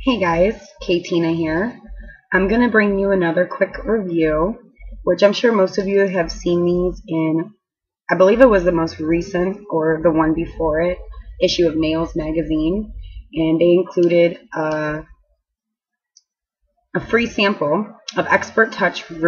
Hey guys, Katina here. I'm going to bring you another quick review, which I'm sure most of you have seen these in, I believe it was the most recent or the one before it, issue of Nails magazine, and they included a free sample of ExpertTouch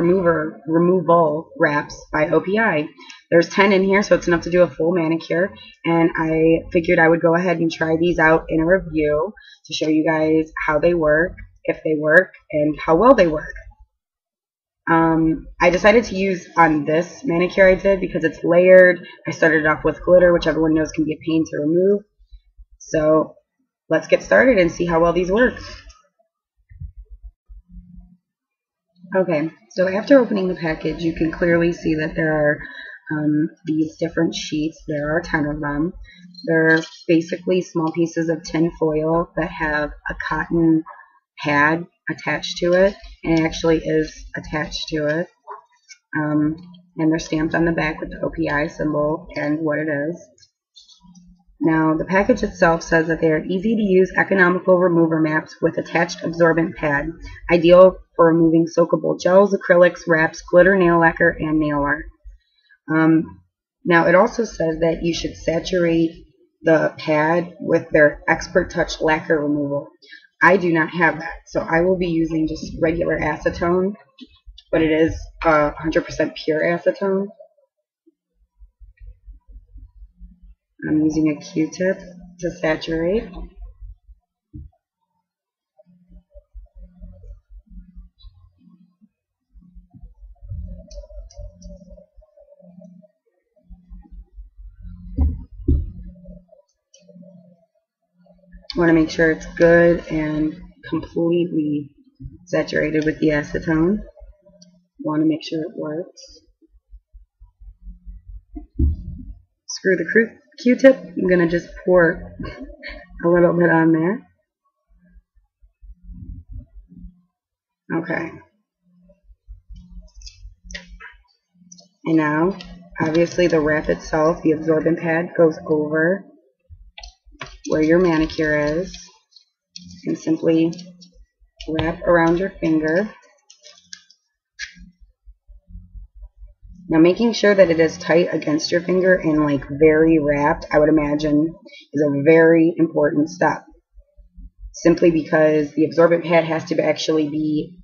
removal wraps by OPI. There's 10 in here, so it's enough to do a full manicure, and I figured I would go ahead and try these out in a review to show you guys how they work, if they work, and how well they work. I decided to use on this manicure I did because it's layered. I started off with glitter, which everyone knows can be a pain to remove. So let's get started and see how well these work. Okay, so after opening the package, you can clearly see that there are these different sheets. There are 10 of them. They're basically small pieces of tin foil that have a cotton pad attached to it, and it actually is attached to it. And they're stamped on the back with the OPI symbol and what it is. Now, the package itself says that they are easy-to-use, economical remover maps with attached absorbent pad, ideal for removing soakable gels, acrylics, wraps, glitter nail lacquer, and nail art. Now, it also says that you should saturate the pad with their ExpertTouch lacquer removal. I do not have that, so I will be using just regular acetone, but it is 100% pure acetone. I'm using a Q-tip to saturate. I want to make sure it's good and completely saturated with the acetone. Want to make sure it works. Screw the Q-tip. I'm going to just pour a little bit on there. Okay. And now, obviously the wrap itself, the absorbent pad, goes over where your manicure is, and simply wrap around your finger. Now, making sure that it is tight against your finger and like very wrapped, I would imagine, is a very important step. Simply because the absorbent pad has to actually be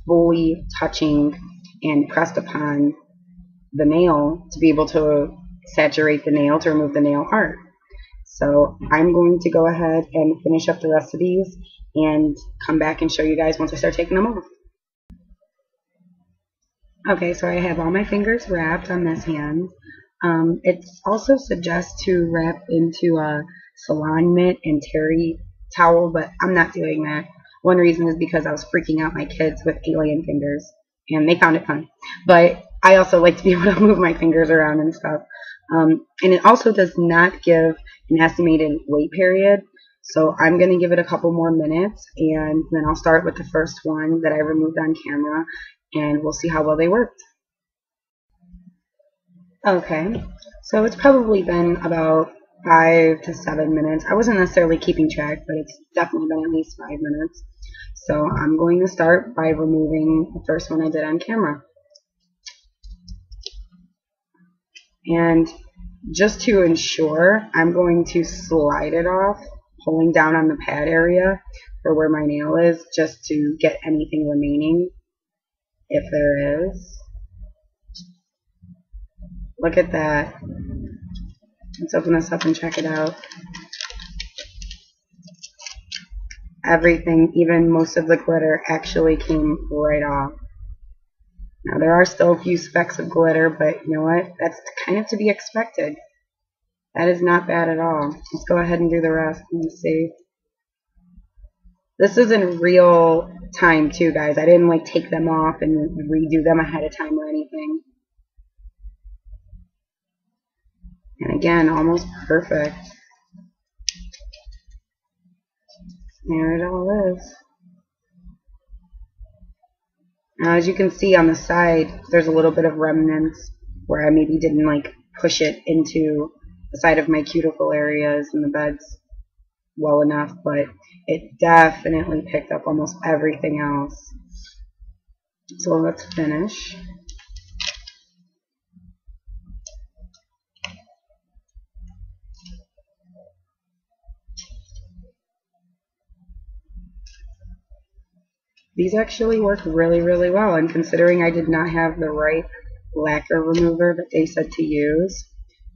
fully touching and pressed upon the nail to be able to saturate the nail to remove the nail art. So I'm going to go ahead and finish up the rest of these and come back and show you guys once I start taking them off. Okay, so I have all my fingers wrapped on this hand. It also suggests to wrap into a salon mitt and terry towel, but I'm not doing that. One reason is because I was freaking out my kids with alien fingers, and they found it fun. But I also like to be able to move my fingers around and stuff. And it also does not give an estimated wait period, so I'm going to give it a couple more minutes, and then I'll start with the first one that I removed on camera, and we'll see how well they worked. Okay, so it's probably been about 5 to 7 minutes. I wasn't necessarily keeping track, but it's definitely been at least 5 minutes. So I'm going to start by removing the first one I did on camera. And just to ensure, I'm going to slide it off, pulling down on the pad area for where my nail is, just to get anything remaining, if there is. Look at that. Let's open this up and check it out. Everything, even most of the glitter, actually came right off. Now, there are still a few specks of glitter, but you know what? That's kind of to be expected. That is not bad at all. Let's go ahead and do the rest and see. This is in real time too, guys. I didn't like take them off and redo them ahead of time or anything. And again, almost perfect. There it all is. Now, as you can see on the side, there's a little bit of remnants where I maybe didn't like push it into the side of my cuticle areas and the beds well enough, but it definitely picked up almost everything else. So let's finish. These actually work really, really well, and considering I did not have the right lacquer remover that they said to use,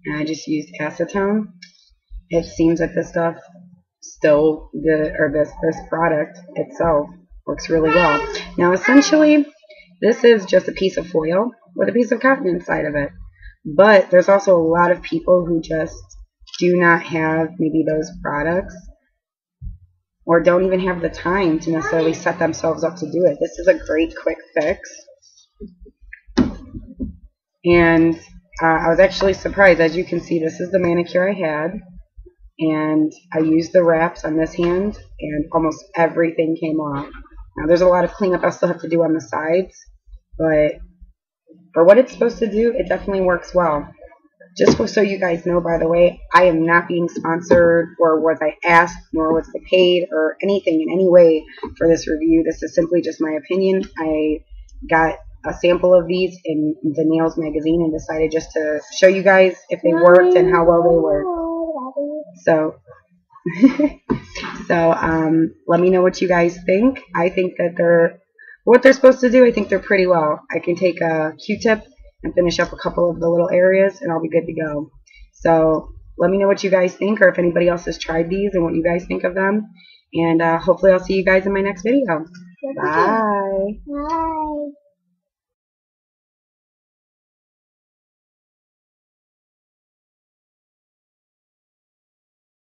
and I just used acetone, it seems that this stuff still, this product itself works really well. Now essentially, this is just a piece of foil with a piece of cotton inside of it, but there's also a lot of people who just do not have maybe those products, or don't even have the time to necessarily set themselves up to do it. This is a great quick fix. And I was actually surprised. As you can see, this is the manicure I had. And I used the wraps on this hand, and almost everything came off. Now, there's a lot of cleanup I still have to do on the sides, but for what it's supposed to do, it definitely works well. Just so you guys know, by the way, I am not being sponsored, or was I asked, nor was I paid, or anything in any way for this review. This is simply just my opinion. I got a sample of these in the Nails magazine and decided just to show you guys if they worked and how well they worked. So, let me know what you guys think. I think that what they're supposed to do, I think they're pretty well. I can take a Q-tip and finish up a couple of the little areas, and I'll be good to go. So let me know what you guys think, or if anybody else has tried these and what you guys think of them. And hopefully I'll see you guys in my next video. Bye. Bye.